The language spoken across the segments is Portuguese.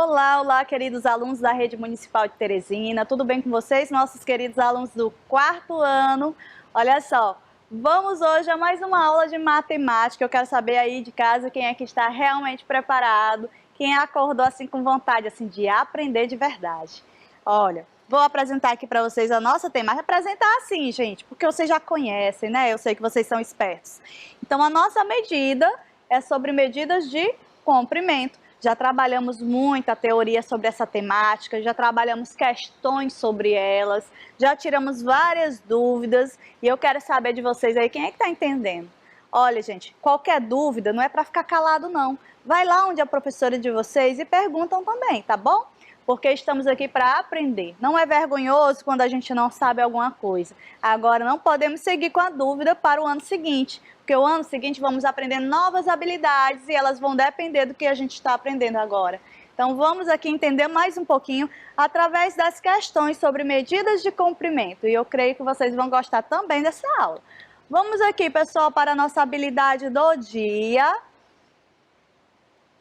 Olá, olá, queridos alunos da Rede Municipal de Teresina, tudo bem com vocês, nossos queridos alunos do 4º ano? Olha só, vamos hoje a mais uma aula de matemática. Eu quero saber aí de casa quem é que está realmente preparado, quem acordou assim com vontade assim de aprender de verdade. Olha, vou apresentar aqui para vocês a nossa temática. Apresentar assim, gente, porque vocês já conhecem, né? Eu sei que vocês são espertos. Então, a nossa medida é sobre medidas de comprimento. Já trabalhamos muita teoria sobre essa temática, já trabalhamos questões sobre elas, já tiramos várias dúvidas e eu quero saber de vocês aí, quem é que está entendendo? Olha, gente, qualquer dúvida não é para ficar calado, não. Vai lá onde a professora de vocês e perguntam também, tá bom? Porque estamos aqui para aprender. Não é vergonhoso quando a gente não sabe alguma coisa. Agora, não podemos seguir com a dúvida para o ano seguinte, porque o ano seguinte vamos aprender novas habilidades e elas vão depender do que a gente está aprendendo agora. Então, vamos aqui entender mais um pouquinho através das questões sobre medidas de comprimento. E eu creio que vocês vão gostar também dessa aula. Vamos aqui, pessoal, para a nossa habilidade do dia.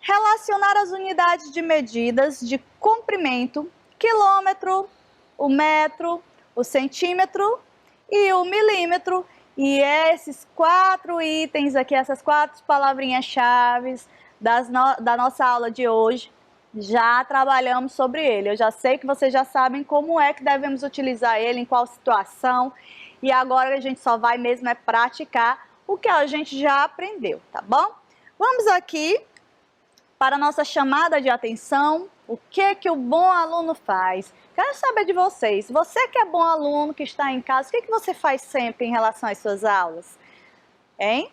Relacionar as unidades de medidas de comprimento, quilômetro, o metro, o centímetro e o milímetro. E esses 4 itens aqui, essas 4 palavrinhas-chave da nossa aula de hoje, já trabalhamos sobre ele. Eu já sei que vocês já sabem como é que devemos utilizar ele, em qual situação. E agora a gente só vai mesmo praticar o que a gente já aprendeu, tá bom? Vamos aqui para a nossa chamada de atenção, o que o bom aluno faz. Quero saber de vocês, você que é bom aluno, que está em casa, o que você faz sempre em relação às suas aulas? Hein?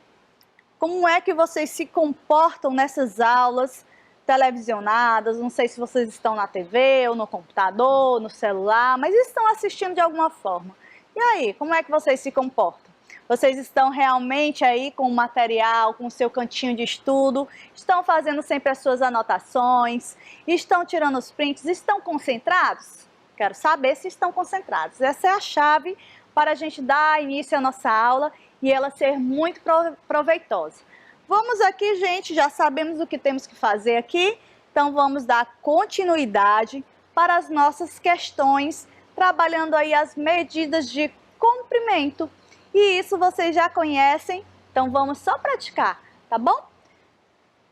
Como é que vocês se comportam nessas aulas televisionadas? Não sei se vocês estão na TV, ou no computador, no celular, mas estão assistindo de alguma forma. E aí, como é que vocês se comportam? Vocês estão realmente aí com o material, com o seu cantinho de estudo, estão fazendo sempre as suas anotações, estão tirando os prints, estão concentrados? Quero saber se estão concentrados. Essa é a chave para a gente dar início à nossa aula e ela ser muito proveitosa. Vamos aqui, gente, já sabemos o que temos que fazer aqui, então vamos dar continuidade para as nossas questões, trabalhando aí as medidas de comprimento. E isso vocês já conhecem, então vamos só praticar, tá bom?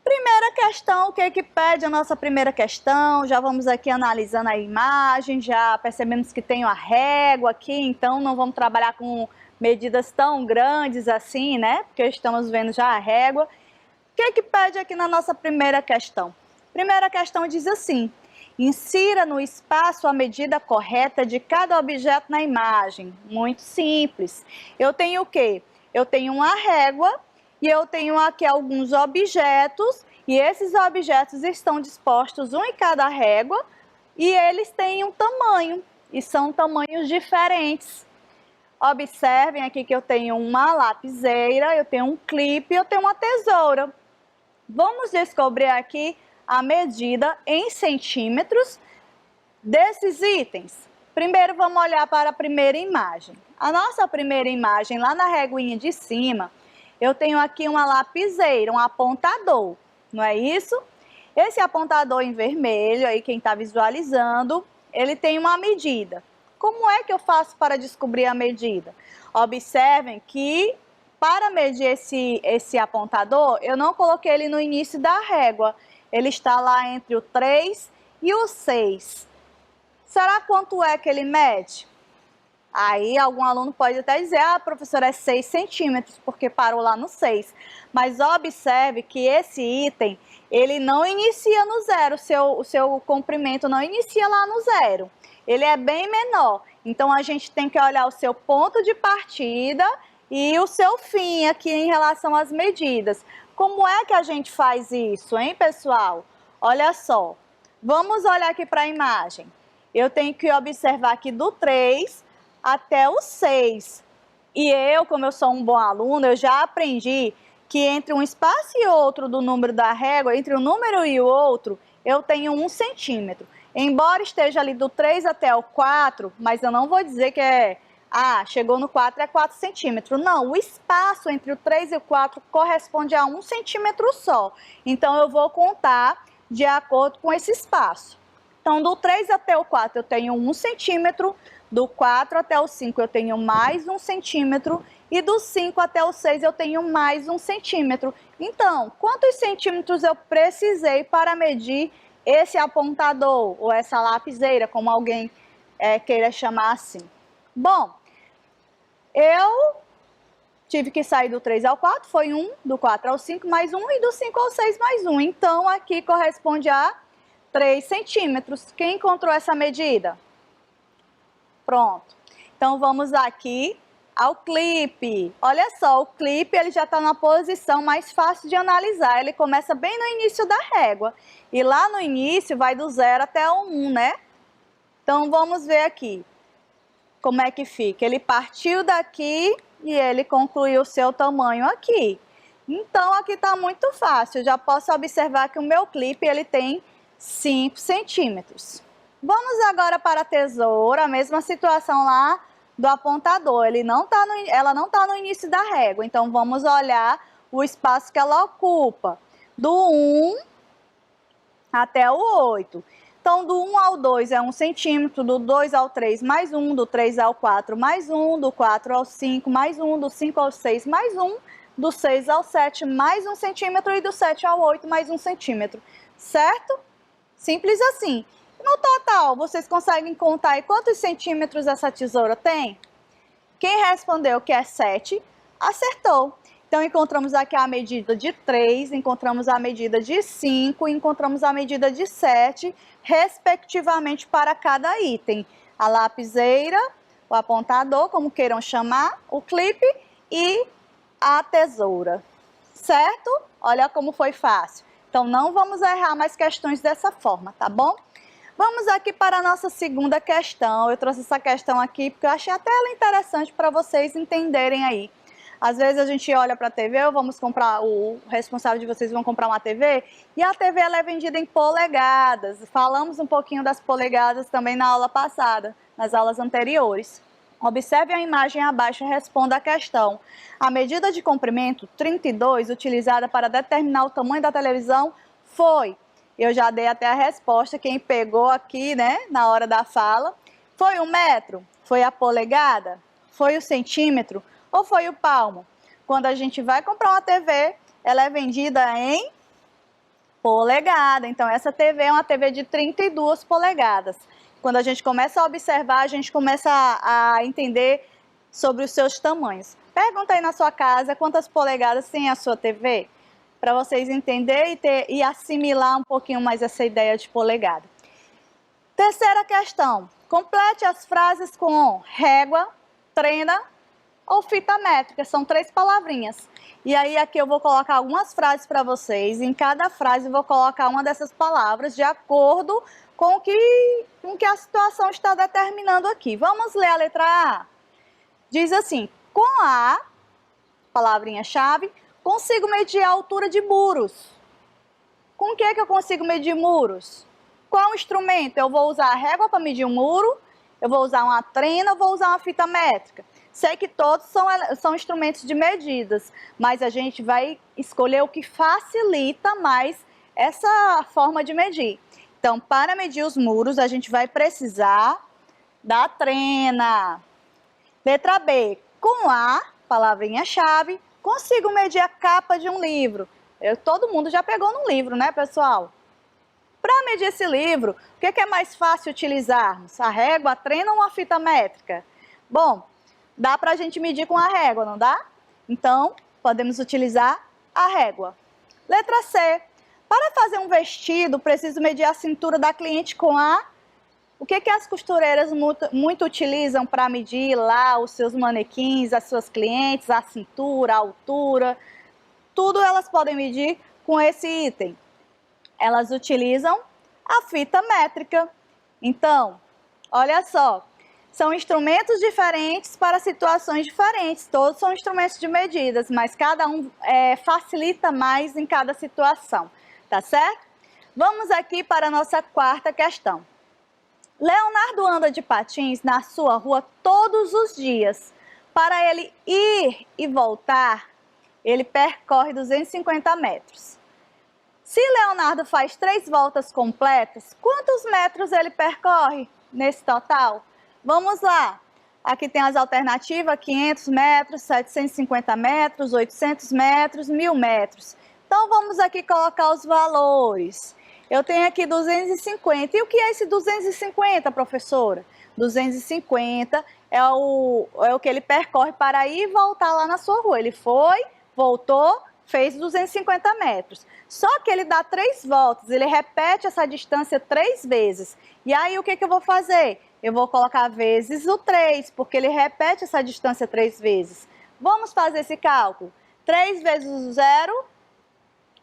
Primeira questão, o que é que pede a nossa primeira questão? Já vamos aqui analisando a imagem, já percebemos que tem a régua aqui, então não vamos trabalhar com medidas tão grandes assim, né? Porque estamos vendo já a régua. O que é que pede aqui na nossa primeira questão? Primeira questão diz assim: insira no espaço a medida correta de cada objeto na imagem. Muito simples. Eu tenho o quê? Eu tenho uma régua e eu tenho aqui alguns objetos e esses objetos estão dispostos um em cada régua e eles têm um tamanho e são tamanhos diferentes. Observem aqui que eu tenho uma lapiseira, eu tenho um clipe, eu tenho uma tesoura. Vamos descobrir aqui a medida em centímetros desses itens. Primeiro vamos olhar para a primeira imagem. A nossa primeira imagem, lá na reguinha de cima, eu tenho aqui uma lapiseira, um apontador, não é isso? Esse apontador em vermelho, aí quem está visualizando, ele tem uma medida. Como é que eu faço para descobrir a medida? Observem que para medir esse apontador, eu não coloquei ele no início da régua. Ele está lá entre o 3 e o 6. Será quanto é que ele mede? Aí algum aluno pode até dizer, professora, é 6 centímetros, porque parou lá no 6. Mas observe que esse item, ele não inicia no zero, o seu comprimento não inicia lá no zero. Ele é bem menor. Então a gente tem que olhar o seu ponto de partida e o seu fim aqui em relação às medidas. Como é que a gente faz isso, hein, pessoal? Olha só, vamos olhar aqui para a imagem. Eu tenho que observar aqui do 3 até o 6. E eu, como eu sou um bom aluno, eu já aprendi que entre um espaço e outro do número da régua, entre um número e o outro, eu tenho 1 centímetro. Embora esteja ali do 3 até o 4, mas eu não vou dizer que chegou no 4 é 4 centímetros. Não, o espaço entre o 3 e o 4 corresponde a 1 centímetro só. Então, eu vou contar de acordo com esse espaço. Então, do 3 até o 4 eu tenho 1 centímetro, do 4 até o 5 eu tenho mais 1 centímetro e do 5 até o 6 eu tenho mais 1 centímetro. Então, quantos centímetros eu precisei para medir esse apontador ou essa lapiseira, como alguém queira chamar assim? Bom, eu tive que sair do 3 ao 4, foi 1, do 4 ao 5 mais 1 e do 5 ao 6 mais 1. Então, aqui corresponde a 3 centímetros. Quem encontrou essa medida? Pronto. Então, vamos aqui ao clipe. Olha só, o clipe ele já está na posição mais fácil de analisar. Ele começa bem no início da régua. E lá no início vai do 0 até o 1, né? Então, vamos ver aqui como é que fica. Ele partiu daqui e ele concluiu o seu tamanho aqui. Então, aqui está muito fácil. Eu já posso observar que o meu clipe ele tem 5 centímetros. Vamos agora para a tesoura, a mesma situação lá do apontador. Ela não está no início da régua, então vamos olhar o espaço que ela ocupa, do 1 até o 8. Então, do 1 ao 2 é 1 centímetro, do 2 ao 3 mais 1, do 3 ao 4 mais 1, do 4 ao 5 mais 1, do 5 ao 6 mais 1, do 6 ao 7 mais 1 centímetro e do 7 ao 8 mais 1 centímetro, certo? Simples assim. No total, vocês conseguem contar aí quantos centímetros essa tesoura tem? Quem respondeu que é 7, acertou. Então, encontramos aqui a medida de 3, encontramos a medida de 5, encontramos a medida de 7, respectivamente para cada item. A lapiseira, o apontador, como queiram chamar, o clipe e a tesoura. Certo? Olha como foi fácil. Então, não vamos errar mais questões dessa forma, tá bom? Vamos aqui para a nossa segunda questão. Eu trouxe essa questão aqui porque eu achei até ela interessante para vocês entenderem aí. Às vezes a gente olha para a TV, o responsável de vocês vão comprar uma TV, e a TV ela é vendida em polegadas. Falamos um pouquinho das polegadas também na aula passada, nas aulas anteriores. Observe a imagem abaixo e responda a questão. A medida de comprimento 32 utilizada para determinar o tamanho da televisão foi... Eu já dei até a resposta, quem pegou aqui, né, na hora da fala. Foi o metro? Foi a polegada? Foi o centímetro? Ou foi o palmo? Quando a gente vai comprar uma TV, ela é vendida em polegada. Então, essa TV é uma TV de 32 polegadas. Quando a gente começa a observar, a gente começa a entender sobre os seus tamanhos. Pergunta aí na sua casa quantas polegadas tem a sua TV, para vocês entenderem e assimilar um pouquinho mais essa ideia de polegada. Terceira questão. Complete as frases com régua, trena ou fita métrica. São 3 palavrinhas. E aí aqui eu vou colocar algumas frases para vocês. Em cada frase eu vou colocar uma dessas palavras de acordo com o que a situação está determinando aqui. Vamos ler a letra A. Diz assim: com a palavrinha-chave, consigo medir a altura de muros. Com o que eu consigo medir muros? Qual instrumento? Eu vou usar a régua para medir um muro, eu vou usar uma trena, eu vou usar uma fita métrica. Sei que todos são instrumentos de medidas, mas a gente vai escolher o que facilita mais essa forma de medir. Então, para medir os muros, a gente vai precisar da trena. Letra B, com a palavrinha-chave, consigo medir a capa de um livro. Todo mundo já pegou num livro, né, pessoal? Para medir esse livro, o que é mais fácil utilizarmos? A régua, a trena ou a fita métrica? Bom, dá para a gente medir com a régua, não dá? Então, podemos utilizar a régua. Letra C. Para fazer um vestido, preciso medir a cintura da cliente com a... O que as costureiras muito utilizam para medir lá os seus manequins, as suas clientes, a cintura, a altura? Tudo elas podem medir com esse item. Elas utilizam a fita métrica. Então, olha só, são instrumentos diferentes para situações diferentes. Todos são instrumentos de medidas, mas cada um facilita mais em cada situação, tá certo? Vamos aqui para a nossa quarta questão. Leonardo anda de patins na sua rua todos os dias. Para ele ir e voltar, ele percorre 250 metros. Se Leonardo faz 3 voltas completas, quantos metros ele percorre nesse total? Vamos lá. Aqui tem as alternativas, 500 metros, 750 metros, 800 metros, 1000 metros. Então, vamos aqui colocar os valores. Eu tenho aqui 250. E o que é esse 250, professora? 250 é o que ele percorre para ir e voltar lá na sua rua. Ele foi, voltou, fez 250 metros. Só que ele dá 3 voltas, ele repete essa distância 3 vezes. E aí, o que eu vou fazer? Eu vou colocar vezes o 3, porque ele repete essa distância 3 vezes. Vamos fazer esse cálculo. 3 vezes o 0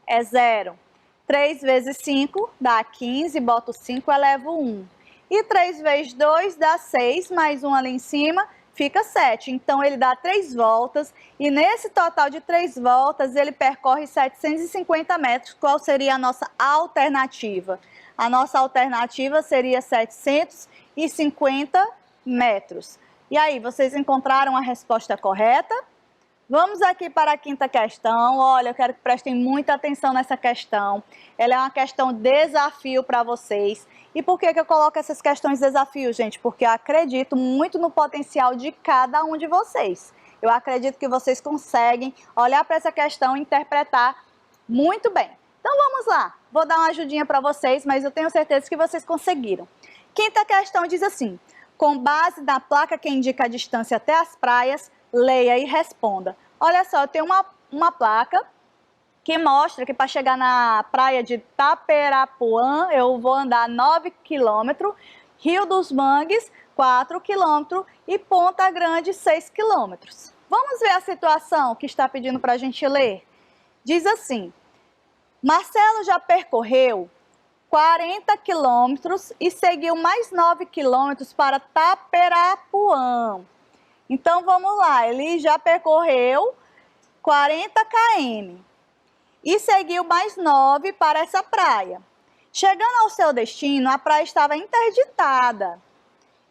é 0. 3 vezes 5 dá 15, boto 5, elevo 1. E 3 vezes 2 dá 6, mais 1 ali em cima, fica 7. Então, ele dá 3 voltas e nesse total de 3 voltas, ele percorre 750 metros. Qual seria a nossa alternativa? A nossa alternativa seria 750 metros. E aí, vocês encontraram a resposta correta? Vamos aqui para a quinta questão. Olha, eu quero que prestem muita atenção nessa questão. Ela é uma questão desafio para vocês. E por que eu coloco essas questões desafio, gente? Porque eu acredito muito no potencial de cada um de vocês. Eu acredito que vocês conseguem olhar para essa questão e interpretar muito bem. Então vamos lá. Vou dar uma ajudinha para vocês, mas eu tenho certeza que vocês conseguiram. Quinta questão diz assim: com base na placa que indica a distância até as praias, leia e responda. Olha só, eu tenho uma placa que mostra que para chegar na praia de Taperapuã, eu vou andar 9 km, Rio dos Mangues, 4 km e Ponta Grande, 6 km. Vamos ver a situação que está pedindo para a gente ler? Diz assim: Marcelo já percorreu 40 quilômetros e seguiu mais 9 quilômetros para Taperapuã. Então, vamos lá, ele já percorreu 40 km e seguiu mais 9 para essa praia. Chegando ao seu destino, a praia estava interditada.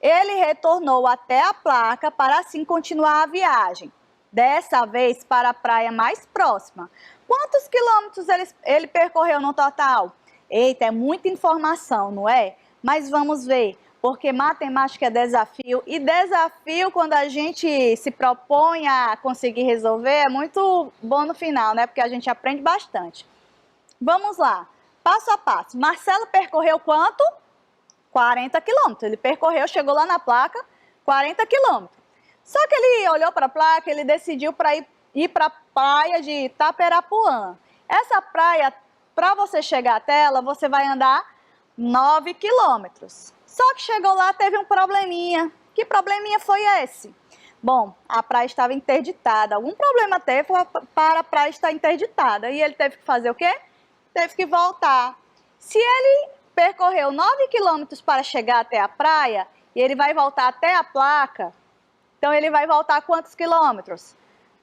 Ele retornou até a placa para assim continuar a viagem, dessa vez para a praia mais próxima. Quantos quilômetros ele percorreu no total? Eita, é muita informação, não é? Mas vamos ver, porque matemática é desafio, e desafio, quando a gente se propõe a conseguir resolver, é muito bom no final, né? Porque a gente aprende bastante. Vamos lá, passo a passo. Marcelo percorreu quanto? 40 quilômetros. Ele percorreu, chegou lá na placa, 40 quilômetros. Só que ele olhou para a placa, ele decidiu para ir para a praia de Itaperapuã. Essa praia, para você chegar até ela, você vai andar 9 quilômetros. Só que chegou lá, teve um probleminha. Que probleminha foi esse? Bom, a praia estava interditada. Algum problema teve para a praia estar interditada. E ele teve que fazer o quê? Teve que voltar. Se ele percorreu 9 quilômetros para chegar até a praia, e ele vai voltar até a placa, então ele vai voltar quantos quilômetros?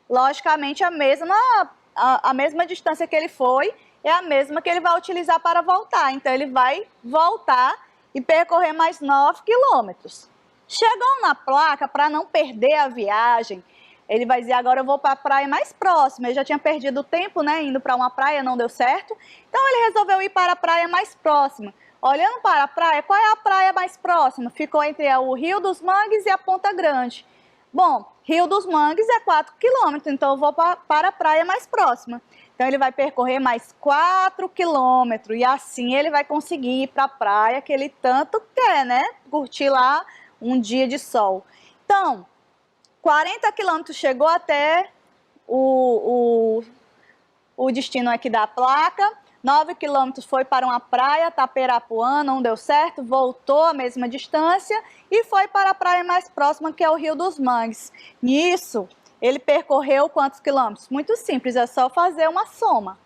Logicamente, a mesma distância que ele foi é a mesma que ele vai utilizar para voltar. Então, ele vai voltar e percorrer mais 9 quilômetros. Chegou na placa, para não perder a viagem, ele vai dizer: agora eu vou para a praia mais próxima. Ele já tinha perdido o tempo, né, indo para uma praia, não deu certo. Então, ele resolveu ir para a praia mais próxima. Olhando para a praia, qual é a praia mais próxima? Ficou entre o Rio dos Mangues e a Ponta Grande. Bom, Rio dos Mangues é 4 quilômetros, então eu vou para a praia mais próxima. Então, ele vai percorrer mais 4 quilômetros e assim ele vai conseguir ir para a praia que ele tanto quer, né? Curtir lá um dia de sol. Então, 40 quilômetros chegou até o destino aqui da placa. 9 quilômetros foi para uma praia, Taperapuã, não deu certo, voltou a mesma distância e foi para a praia mais próxima, que é o Rio dos Mangues. Nisso, ele percorreu quantos quilômetros? Muito simples, é só fazer uma soma.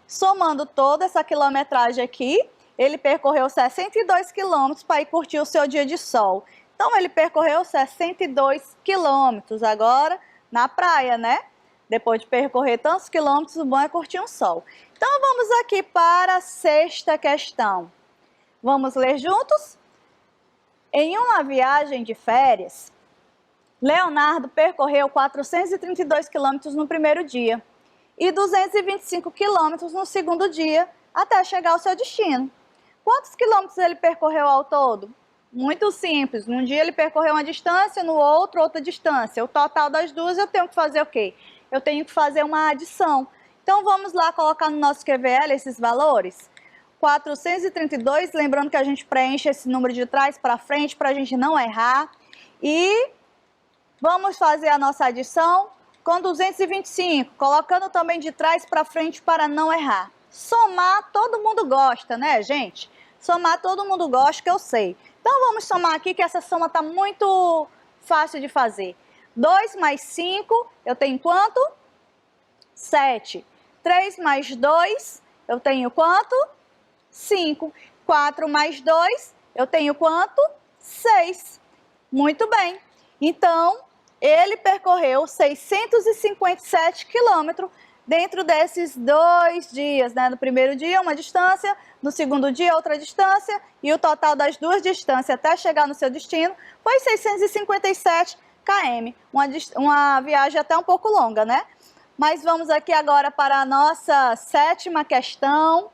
Somando toda essa quilometragem aqui, ele percorreu 62 quilômetros para ir curtir o seu dia de sol. Então, ele percorreu 62 quilômetros agora na praia, né? Depois de percorrer tantos quilômetros, o bom é curtir um sol. Então, vamos aqui para a sexta questão. Vamos ler juntos? Em uma viagem de férias, Leonardo percorreu 432 quilômetros no primeiro dia e 225 quilômetros no segundo dia, até chegar ao seu destino. Quantos quilômetros ele percorreu ao todo? Muito simples. Num dia ele percorreu uma distância, no outro outra distância. O total das duas eu tenho que fazer o quê? Eu tenho que fazer uma adição. Então vamos lá colocar no nosso QVL esses valores. 432, lembrando que a gente preenche esse número de trás para frente para a gente não errar. E vamos fazer a nossa adição com 225, colocando também de trás para frente para não errar. Somar todo mundo gosta, né, gente? Somar todo mundo gosta, que eu sei. Então vamos somar aqui que essa soma está muito fácil de fazer. 2 mais 5, eu tenho quanto? 7. 3 mais 2, eu tenho quanto? 5. 4 mais 2, eu tenho quanto? 6. Muito bem. Então, ele percorreu 657 quilômetros dentro desses 2 dias, né? No primeiro dia, uma distância, no segundo dia, outra distância, e o total das duas distâncias até chegar no seu destino foi 657 km. Uma viagem até um pouco longa, né? Mas vamos aqui agora para a nossa 7ª questão.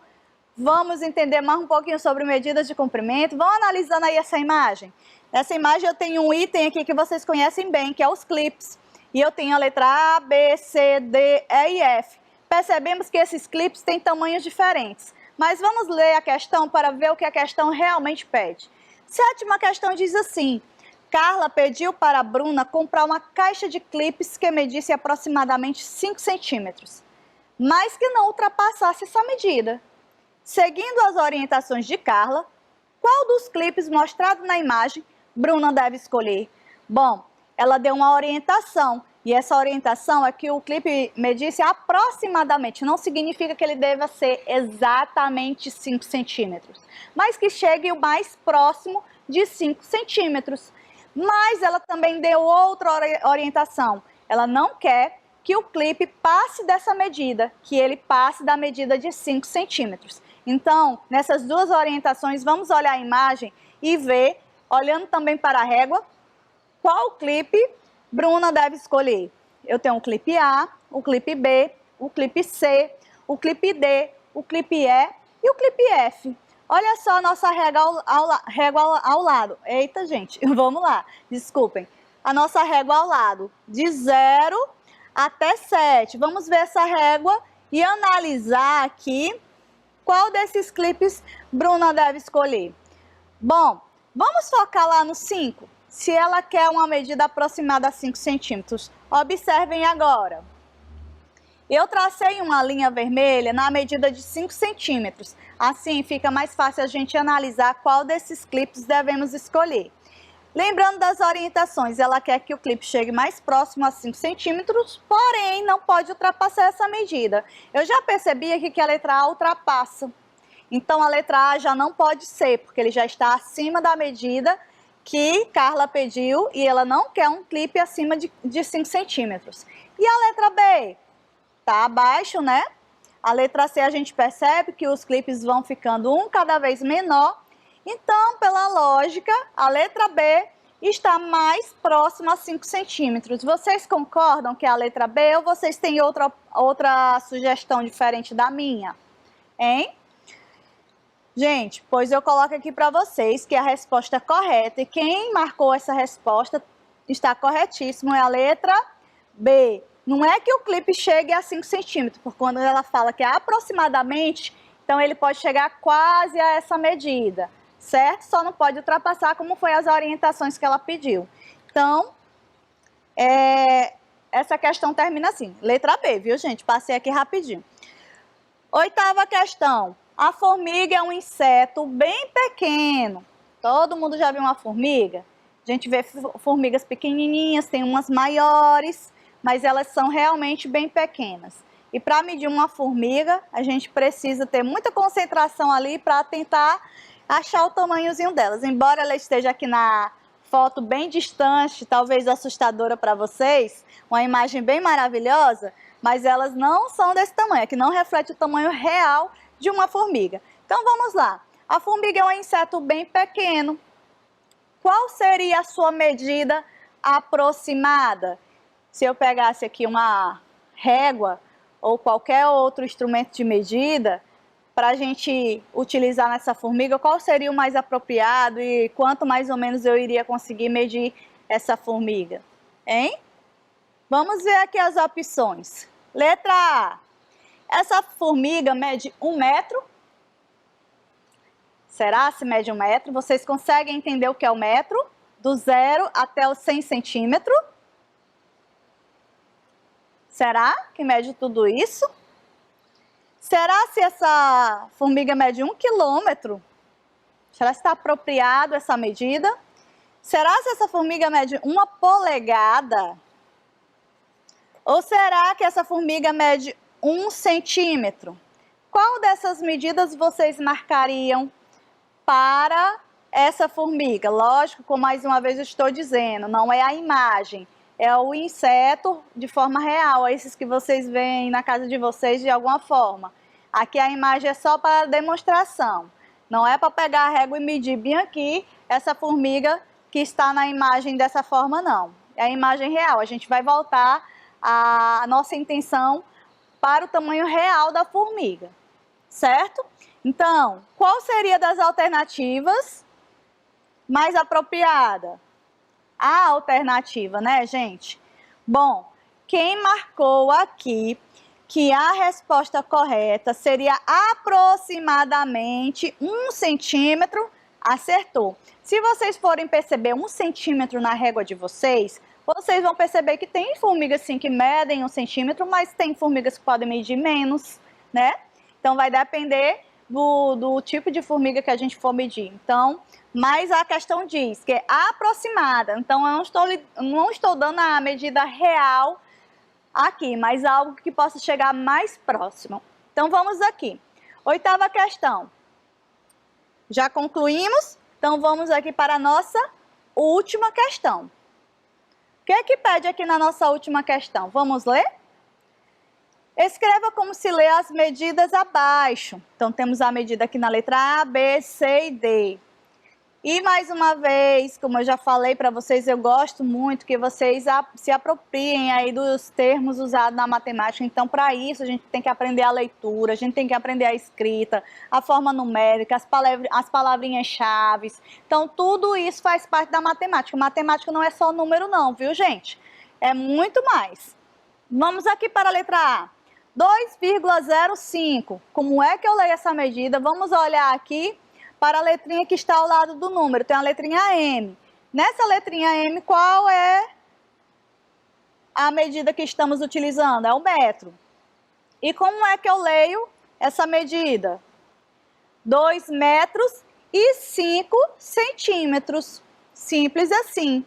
Vamos entender mais um pouquinho sobre medidas de comprimento. Vamos analisando aí essa imagem. Nessa imagem eu tenho um item aqui que vocês conhecem bem, que é os clips. E eu tenho a letra A, B, C, D, E e F. Percebemos que esses clips têm tamanhos diferentes. Mas vamos ler a questão para ver o que a questão realmente pede. 7ª questão diz assim: Carla pediu para a Bruna comprar uma caixa de clips que medisse aproximadamente 5 centímetros, mas que não ultrapassasse essa medida. Seguindo as orientações de Carla, qual dos clipes mostrados na imagem Bruna deve escolher? Bom, ela deu uma orientação, e essa orientação é que o clipe medisse aproximadamente, não significa que ele deva ser exatamente 5 centímetros, mas que chegue o mais próximo de 5 centímetros. Mas ela também deu outra orientação, ela não quer que o clipe passe dessa medida, que ele passe da medida de 5 centímetros. Então, nessas duas orientações, vamos olhar a imagem e ver, olhando também para a régua, qual clipe Bruna deve escolher. Eu tenho o clipe A, o clipe B, o clipe C, o clipe D, o clipe E e o clipe F. Olha só a nossa régua ao lado. Eita, gente, vamos lá, desculpem. A nossa régua ao lado, de 0 até 7. Vamos ver essa régua e analisar aqui qual desses clipes Bruna deve escolher. Bom, vamos focar lá no 5. Se ela quer uma medida aproximada a 5 centímetros. Observem agora. Eu tracei uma linha vermelha na medida de 5 centímetros. Assim fica mais fácil a gente analisar qual desses clipes devemos escolher. Lembrando das orientações, ela quer que o clipe chegue mais próximo a 5 centímetros, porém não pode ultrapassar essa medida. Eu já percebi aqui que a letra A ultrapassa. Então a letra A já não pode ser, porque ele já está acima da medida que Carla pediu e ela não quer um clipe acima de 5 centímetros. E a letra B? Está abaixo, né? A letra C a gente percebe que os clipes vão ficando um cada vez menor. Então, pela lógica, a letra B está mais próxima a 5 centímetros. Vocês concordam que é a letra B ou vocês têm outra sugestão diferente da minha? Hein? Gente, pois eu coloco aqui para vocês que a resposta correta, e quem marcou essa resposta está corretíssimo, é a letra B. Não é que o clipe chegue a 5 centímetros, porque quando ela fala que é aproximadamente, então ele pode chegar quase a essa medida, certo? Só não pode ultrapassar, como foi as orientações que ela pediu. Então, essa questão termina assim, letra B, viu, gente? Passei aqui rapidinho. 8ª questão. A formiga é um inseto bem pequeno. Todo mundo já viu uma formiga? A gente vê formigas pequenininhas, tem umas maiores, mas elas são realmente bem pequenas. E para medir uma formiga, a gente precisa ter muita concentração ali para tentar achar o tamanhozinho delas. Embora ela esteja aqui na foto bem distante, talvez assustadora para vocês, uma imagem bem maravilhosa, mas elas não são desse tamanho, que não reflete o tamanho real de uma formiga. Então vamos lá. A formiga é um inseto bem pequeno. Qual seria a sua medida aproximada? Se eu pegasse aqui uma régua ou qualquer outro instrumento de medida, para a gente utilizar nessa formiga, qual seria o mais apropriado e quanto mais ou menos eu iria conseguir medir essa formiga? Hein? Vamos ver aqui as opções. Letra A. Essa formiga mede 1 metro. Será se mede 1 metro? Vocês conseguem entender o que é o metro? Do 0 até os 100 centímetros. Será que mede tudo isso? Será se essa formiga mede 1 quilômetro? Será que está apropriado essa medida? Será se essa formiga mede 1 polegada? Ou será que essa formiga mede 1 centímetro? Qual dessas medidas vocês marcariam para essa formiga? Lógico, como mais uma vez eu estou dizendo, não é a imagem, é o inseto de forma real, esses que vocês veem na casa de vocês de alguma forma. Aqui a imagem é só para demonstração, não é para pegar a régua e medir bem aqui essa formiga que está na imagem dessa forma, não. É a imagem real, a gente vai voltar a nossa intenção para o tamanho real da formiga, certo? Então, qual seria das alternativas mais apropriada? A alternativa, né, gente? Bom, quem marcou aqui que a resposta correta seria aproximadamente 1 centímetro, acertou. Se vocês forem perceber 1 centímetro na régua de vocês vão perceber que tem formigas sim que medem 1 centímetro, mas tem formigas que podem medir menos, né? Então vai depender do tipo de formiga que a gente for medir. Então, mas a questão diz que é aproximada, então eu não estou dando a medida real aqui, mas algo que possa chegar mais próximo. Então vamos aqui. 8ª questão. Já concluímos? Então vamos aqui para a nossa última questão. O que é que pede aqui na nossa última questão? Vamos ler? Escreva como se lê as medidas abaixo. Então, temos a medida aqui na letra A, B, C e D. E, mais uma vez, como eu já falei para vocês, eu gosto muito que vocês se apropriem aí dos termos usados na matemática. Então, para isso, a gente tem que aprender a leitura, a gente tem que aprender a escrita, a forma numérica, as palavrinhas-chave. Então, tudo isso faz parte da matemática. Matemática não é só número não, viu, gente? É muito mais. Vamos aqui para a letra A. 2,05. Como é que eu leio essa medida? Vamos olhar aqui para a letrinha que está ao lado do número. Tem a letrinha M. Nessa letrinha M, qual é a medida que estamos utilizando? É o metro. E como é que eu leio essa medida? 2 metros e 5 centímetros. Simples assim.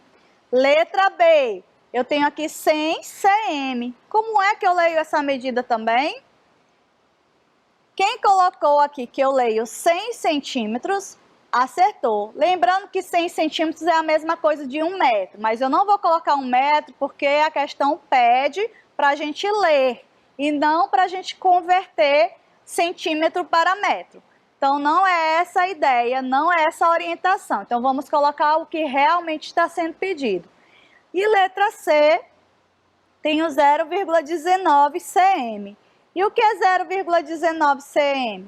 Letra B. Eu tenho aqui 100 cm. Como é que eu leio essa medida também? Quem colocou aqui que eu leio 100 centímetros, acertou. Lembrando que 100 centímetros é a mesma coisa de 1 metro, mas eu não vou colocar 1 metro porque a questão pede para a gente ler e não para a gente converter centímetro para metro. Então, não é essa a ideia, não é essa a orientação. Então, vamos colocar o que realmente está sendo pedido. E letra C, tem o 0,19 cm. E o que é 0,19 cm?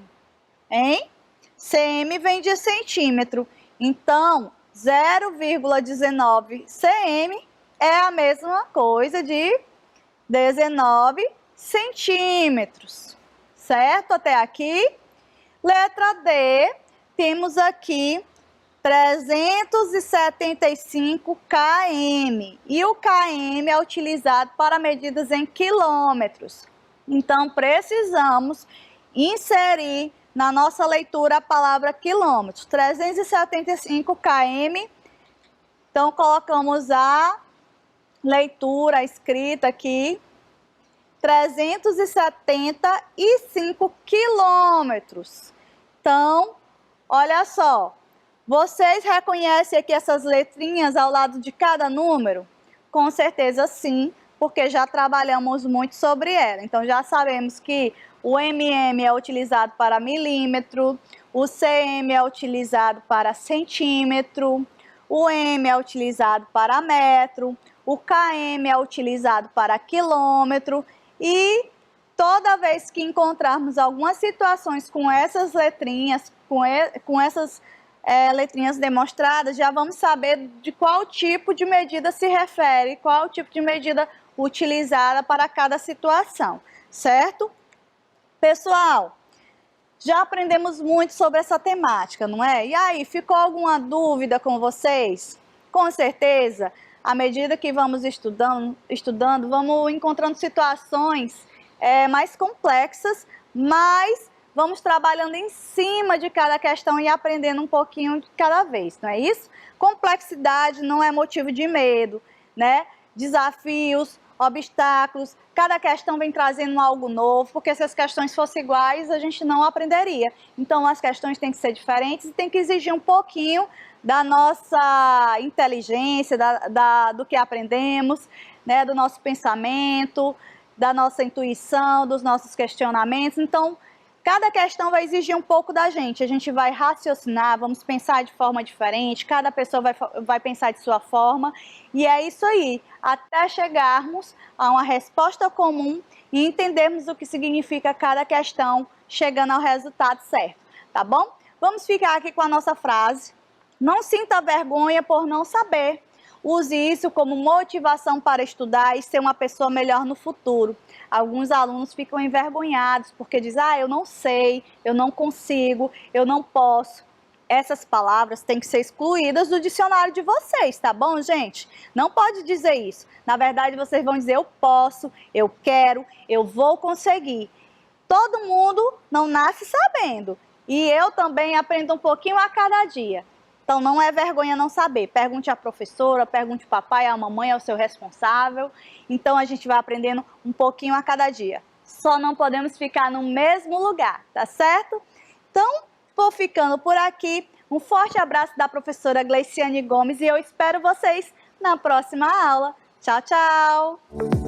Hein? Cm vem de centímetro. Então, 0,19 cm é a mesma coisa de 19 centímetros. Certo? Até aqui. Letra D, temos aqui 375 km. E o km é utilizado para medidas em quilômetros. Então, precisamos inserir na nossa leitura a palavra quilômetros. 375 km. Então, colocamos a leitura, a escrita aqui. 375 quilômetros. Então, olha só. Vocês reconhecem aqui essas letrinhas ao lado de cada número? Com certeza sim, porque já trabalhamos muito sobre ela. Então, já sabemos que o mm é utilizado para milímetro, o cm é utilizado para centímetro, o m é utilizado para metro, o km é utilizado para quilômetro e toda vez que encontrarmos algumas situações com essas letrinhas, com essas letrinhas demonstradas, já vamos saber de qual tipo de medida se refere, qual tipo de medida utilizada para cada situação, certo? Pessoal, já aprendemos muito sobre essa temática, não é? E aí, ficou alguma dúvida com vocês? Com certeza, à medida que vamos estudando, vamos encontrando situações mais complexas, mas vamos trabalhando em cima de cada questão e aprendendo um pouquinho de cada vez, não é isso? Complexidade não é motivo de medo, né? Desafios, obstáculos, cada questão vem trazendo algo novo, porque se as questões fossem iguais, a gente não aprenderia. Então, as questões têm que ser diferentes e tem que exigir um pouquinho da nossa inteligência, do que aprendemos, né, do nosso pensamento, da nossa intuição, dos nossos questionamentos. Então, cada questão vai exigir um pouco da gente. A gente vai raciocinar, vamos pensar de forma diferente, cada pessoa vai pensar de sua forma. E é isso aí, até chegarmos a uma resposta comum e entendermos o que significa cada questão, chegando ao resultado certo, tá bom? Vamos ficar aqui com a nossa frase. Não sinta vergonha por não saber. Use isso como motivação para estudar e ser uma pessoa melhor no futuro. Alguns alunos ficam envergonhados porque dizem, eu não sei, eu não consigo, eu não posso. Essas palavras têm que ser excluídas do dicionário de vocês, tá bom, gente? Não pode dizer isso. Na verdade, vocês vão dizer, eu posso, eu quero, eu vou conseguir. Todo mundo não nasce sabendo. E eu também aprendo um pouquinho a cada dia. Então, não é vergonha não saber. Pergunte à professora, pergunte ao papai, à mamãe, ao seu responsável. Então, a gente vai aprendendo um pouquinho a cada dia. Só não podemos ficar no mesmo lugar, tá certo? Então, vou ficando por aqui. Um forte abraço da professora Gleiciane Gomes e eu espero vocês na próxima aula. Tchau, tchau!